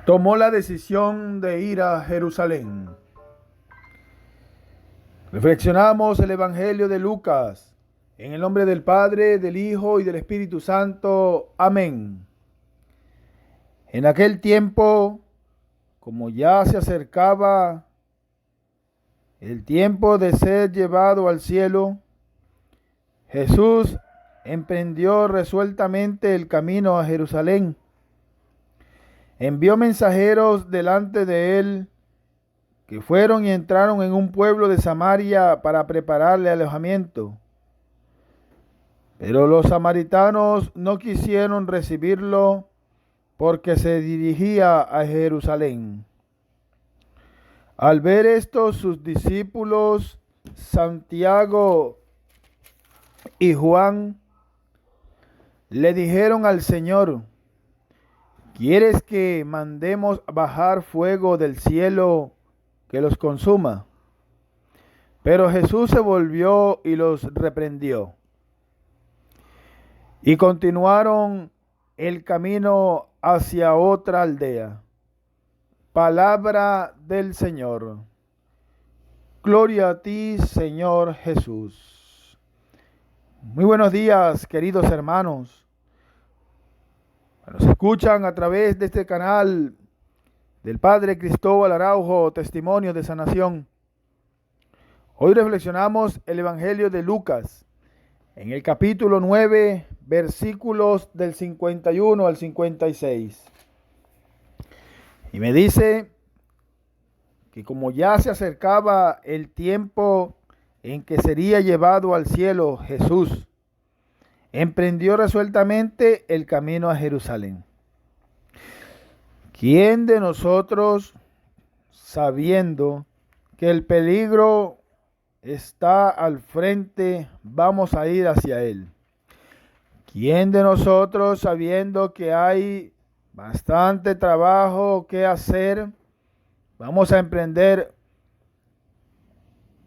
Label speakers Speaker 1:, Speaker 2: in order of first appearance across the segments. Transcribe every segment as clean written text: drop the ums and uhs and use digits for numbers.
Speaker 1: Tomó la decisión de ir a Jerusalén. Reflexionamos el Evangelio de Lucas. En el nombre del Padre, del Hijo y del Espíritu Santo. Amén. En aquel tiempo, como ya se acercaba el tiempo de ser llevado al cielo, Jesús emprendió resueltamente el camino a Jerusalén. Envió mensajeros delante de él, que fueron y entraron en un pueblo de Samaria para prepararle alojamiento. Pero los samaritanos no quisieron recibirlo porque se dirigía a Jerusalén. Al ver esto, sus discípulos Santiago y Juan le dijeron al Señor: ¿quieres que mandemos bajar fuego del cielo que los consuma? Pero Jesús se volvió y los reprendió. Y continuaron el camino hacia otra aldea. Palabra del Señor. Gloria a ti, Señor Jesús. Muy buenos días, queridos hermanos. Nos escuchan a través de este canal del Padre Cristóbal Araujo, Testimonio de Sanación. Hoy reflexionamos el Evangelio de Lucas, en el capítulo 9, versículos del 51 al 56. Y me dice que como ya se acercaba el tiempo en que sería llevado al cielo Jesús, emprendió resueltamente el camino a Jerusalén. ¿Quién de nosotros, sabiendo que el peligro está al frente, vamos a ir hacia él? ¿Quién de nosotros, sabiendo que hay bastante trabajo que hacer, vamos a emprender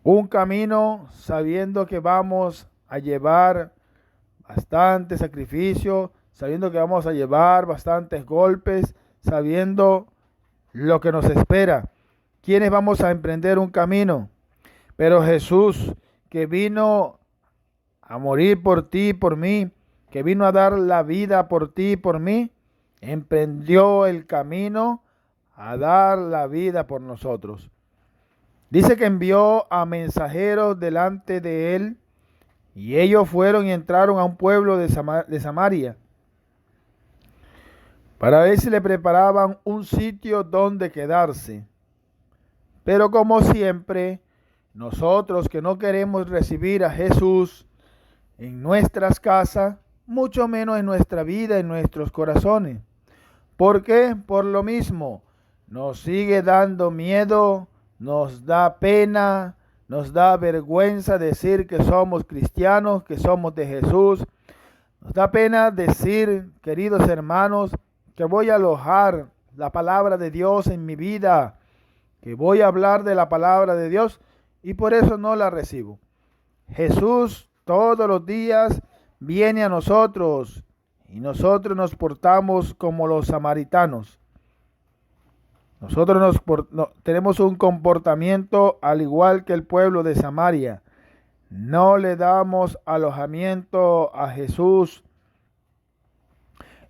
Speaker 1: un camino sabiendo que vamos a llevar bastante sacrificio, sabiendo que vamos a llevar bastantes golpes, sabiendo lo que nos espera? ¿Quiénes vamos a emprender un camino? Pero Jesús, que vino a morir por ti y por mí, que vino a dar la vida por ti y por mí, emprendió el camino a dar la vida por nosotros. Dice que envió a mensajeros delante de él, y ellos fueron y entraron a un pueblo de Samaria para ver si le preparaban un sitio donde quedarse. Pero como siempre, nosotros que no queremos recibir a Jesús en nuestras casas, mucho menos en nuestra vida, en nuestros corazones. ¿Por qué? Por lo mismo, nos sigue dando miedo, nos da pena, nos da vergüenza decir que somos cristianos, que somos de Jesús. Nos da pena decir, queridos hermanos, que voy a alojar la palabra de Dios en mi vida, que voy a hablar de la palabra de Dios, y por eso no la recibo. Jesús todos los días viene a nosotros y nosotros nos portamos como los samaritanos. Nosotros tenemos un comportamiento al igual que el pueblo de Samaria. No le damos alojamiento a Jesús.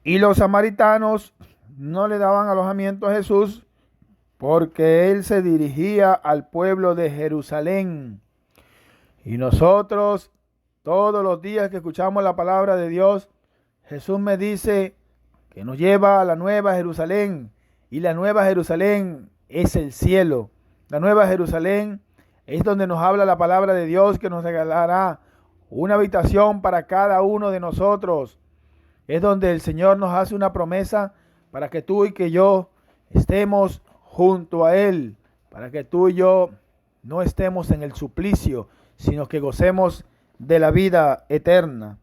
Speaker 1: Y los samaritanos no le daban alojamiento a Jesús porque él se dirigía al pueblo de Jerusalén. Y nosotros, todos los días que escuchamos la palabra de Dios, Jesús me dice que nos lleva a la nueva Jerusalén. Y la nueva Jerusalén es el cielo. La nueva Jerusalén es donde nos habla la palabra de Dios, que nos regalará una habitación para cada uno de nosotros. Es donde el Señor nos hace una promesa para que tú y que yo estemos junto a Él, para que tú y yo no estemos en el suplicio, sino que gocemos de la vida eterna.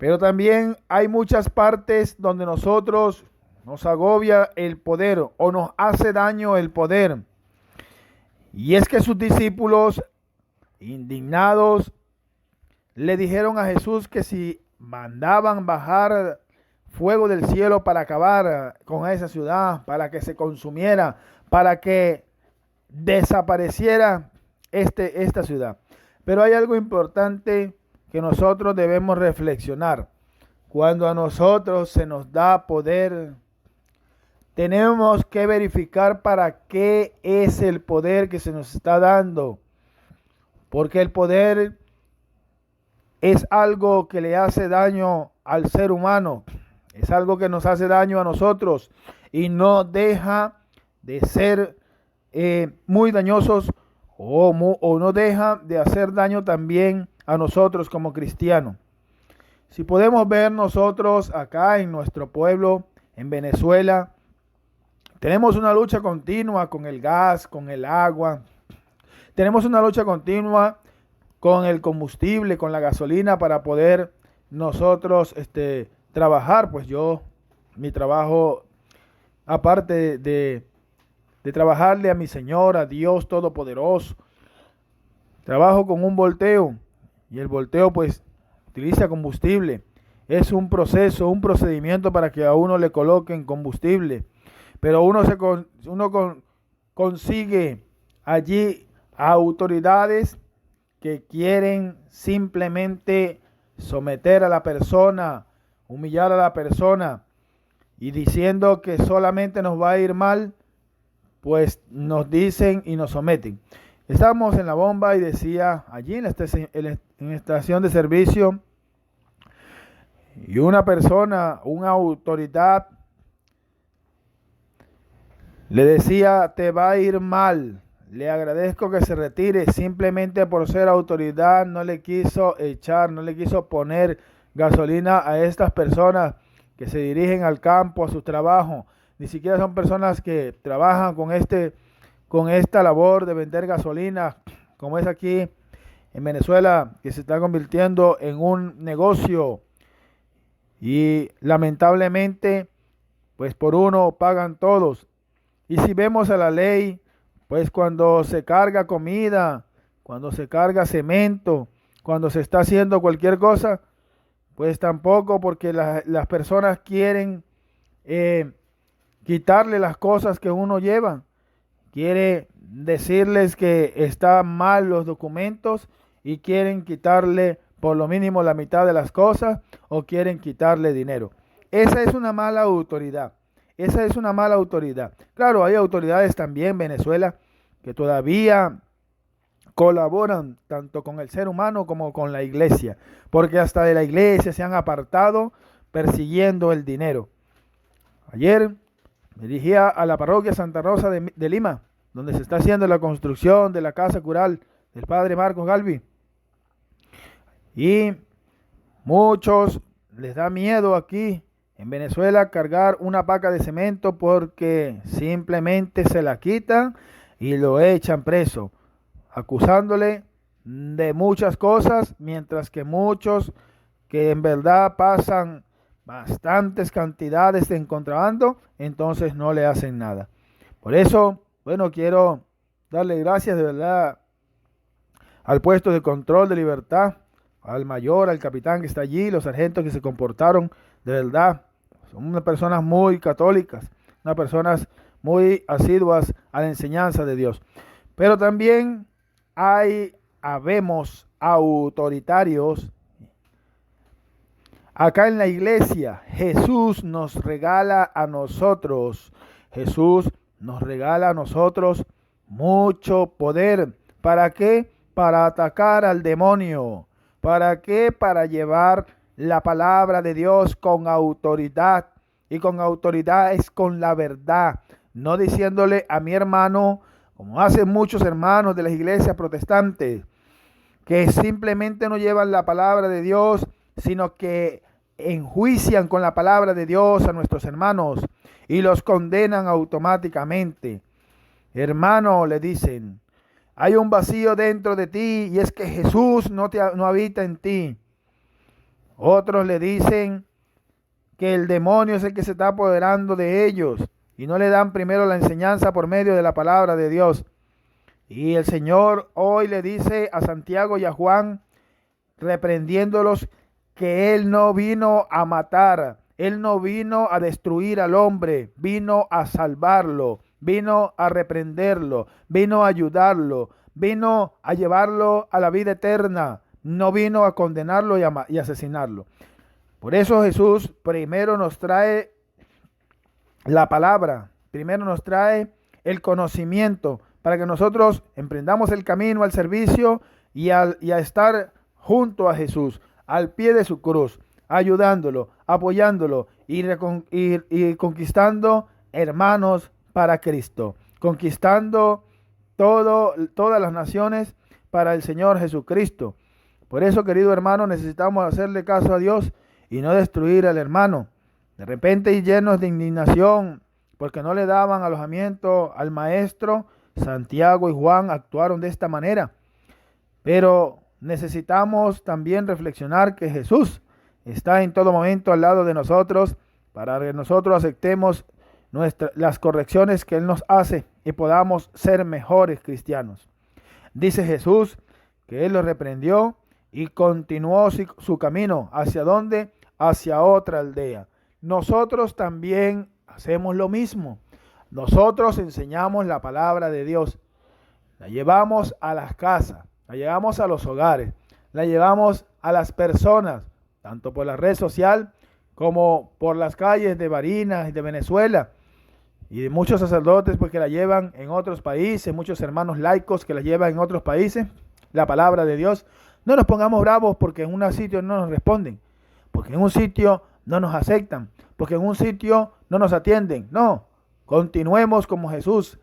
Speaker 1: Pero también hay muchas partes donde nosotros nos agobia el poder o nos hace daño el poder. Y es que sus discípulos, indignados, le dijeron a Jesús que si mandaban bajar fuego del cielo para acabar con esa ciudad, para que se consumiera, para que desapareciera esta ciudad. Pero hay algo importante que nosotros debemos reflexionar. Cuando a nosotros se nos da poder, tenemos que verificar para qué es el poder que se nos está dando. Porque el poder es algo que le hace daño al ser humano. Es algo que nos hace daño a nosotros y no deja de ser muy dañosos o no deja de hacer daño también a nosotros como cristianos. Si podemos ver nosotros acá en nuestro pueblo, en Venezuela, tenemos una lucha continua con el gas, con el agua. Tenemos una lucha continua con el combustible, con la gasolina para poder nosotros trabajar. Pues mi trabajo, aparte de trabajarle a mi Señor, a Dios Todopoderoso, trabajo con un volteo y el volteo pues utiliza combustible. Es un proceso, un procedimiento para que a uno le coloquen combustible. Pero uno consigue allí a autoridades que quieren simplemente someter a la persona, humillar a la persona y diciendo que solamente nos va a ir mal, pues nos dicen y nos someten. Estábamos en la bomba y decía allí en la estación de servicio, y una persona, una autoridad, le decía: te va a ir mal, le agradezco que se retire. Simplemente por ser autoridad no le quiso poner gasolina a estas personas que se dirigen al campo, a su trabajo. Ni siquiera son personas que trabajan con esta labor de vender gasolina, como es aquí en Venezuela, que se está convirtiendo en un negocio. Y lamentablemente, pues por uno pagan todos. Y si vemos a la ley, pues cuando se carga comida, cuando se carga cemento, cuando se está haciendo cualquier cosa, pues tampoco, porque las personas quieren quitarle las cosas que uno lleva. Quiere decirles que están mal los documentos y quieren quitarle por lo mínimo la mitad de las cosas o quieren quitarle dinero. Esa es una mala autoridad. Esa es una mala autoridad. Claro, hay autoridades también en Venezuela que todavía colaboran tanto con el ser humano como con la iglesia, porque hasta de la iglesia se han apartado persiguiendo el dinero. Ayer me dirigía a la parroquia Santa Rosa de Lima, donde se está haciendo la construcción de la casa cural del padre Marcos Galvi. Y muchos les da miedo aquí en Venezuela cargar una paca de cemento porque simplemente se la quitan y lo echan preso, acusándole de muchas cosas, mientras que muchos que en verdad pasan bastantes cantidades de contrabando, entonces no le hacen nada. Por eso, bueno, quiero darle gracias de verdad al puesto de control de libertad, al mayor, al capitán que está allí, los sargentos que se comportaron de verdad. Son unas personas muy católicas, unas personas muy asiduas a la enseñanza de Dios. Pero también habemos autoritarios. Acá en la iglesia, Jesús nos regala a nosotros mucho poder. ¿Para qué? Para atacar al demonio. ¿Para qué? Para llevar la palabra de Dios con autoridad. Y con autoridad es con la verdad. No diciéndole a mi hermano, como hacen muchos hermanos de las iglesias protestantes, que simplemente no llevan la palabra de Dios, sino que enjuician con la palabra de Dios a nuestros hermanos y los condenan automáticamente. Hermano, le dicen, hay un vacío dentro de ti y es que Jesús no habita en ti. Otros le dicen que el demonio es el que se está apoderando de ellos y no le dan primero la enseñanza por medio de la palabra de Dios. Y el Señor hoy le dice a Santiago y a Juan, reprendiéndolos, que Él no vino a matar, Él no vino a destruir al hombre, vino a salvarlo, vino a reprenderlo, vino a ayudarlo, vino a llevarlo a la vida eterna, no vino a condenarlo y asesinarlo. Por eso Jesús primero nos trae la palabra, primero nos trae el conocimiento para que nosotros emprendamos el camino al servicio y a estar junto a Jesús, al pie de su cruz, ayudándolo, apoyándolo y conquistando hermanos para Cristo, conquistando todas las naciones para el Señor Jesucristo. Por eso, querido hermano, necesitamos hacerle caso a Dios y no destruir al hermano. De repente, y llenos de indignación, porque no le daban alojamiento al maestro, Santiago y Juan actuaron de esta manera. Pero necesitamos también reflexionar que Jesús está en todo momento al lado de nosotros para que nosotros aceptemos las correcciones que Él nos hace y podamos ser mejores cristianos. Dice Jesús que Él los reprendió y continuó su camino. ¿Hacia dónde? Hacia otra aldea. Nosotros también hacemos lo mismo. Nosotros enseñamos la palabra de Dios. La llevamos a las casas, la llevamos a los hogares, la llevamos a las personas, tanto por la red social como por las calles de Barinas y de Venezuela. Y de muchos sacerdotes pues, que la llevan en otros países, muchos hermanos laicos que la llevan en otros países, la palabra de Dios. No nos pongamos bravos porque en un sitio no nos responden, porque en un sitio no nos aceptan, porque en un sitio no nos atienden. No, continuemos como Jesús.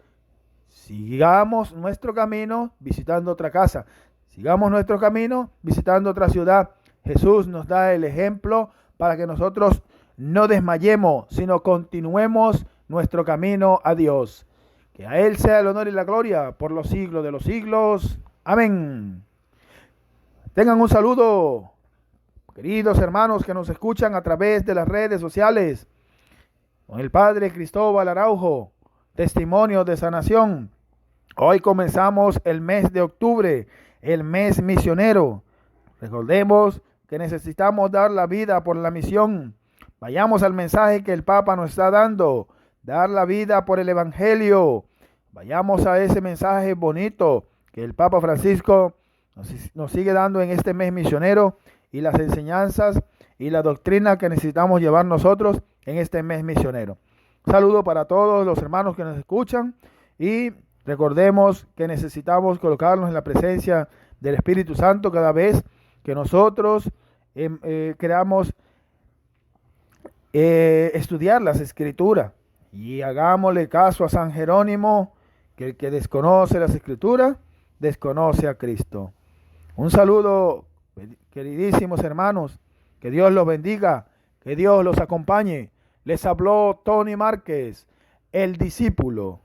Speaker 1: Sigamos nuestro camino visitando otra casa. Sigamos nuestro camino visitando otra ciudad. Jesús nos da el ejemplo para que nosotros no desmayemos, sino continuemos nuestro camino a Dios. Que a Él sea el honor y la gloria por los siglos de los siglos. Amén. Tengan un saludo, queridos hermanos que nos escuchan a través de las redes sociales. Con el Padre Cristóbal Araujo, testimonio de sanación. Hoy comenzamos el mes de octubre, el mes misionero. Recordemos que necesitamos dar la vida por la misión. Vayamos al mensaje que el Papa nos está dando, dar la vida por el Evangelio. Vayamos a ese mensaje bonito que el Papa Francisco nos sigue dando en este mes misionero y las enseñanzas y la doctrina que necesitamos llevar nosotros en este mes misionero. Un saludo para todos los hermanos que nos escuchan y recordemos que necesitamos colocarnos en la presencia del Espíritu Santo cada vez que nosotros queramos estudiar las Escrituras y hagámosle caso a San Jerónimo, que el que desconoce las Escrituras, desconoce a Cristo. Un saludo, queridísimos hermanos, que Dios los bendiga, que Dios los acompañe. Les habló Tony Márquez, el discípulo.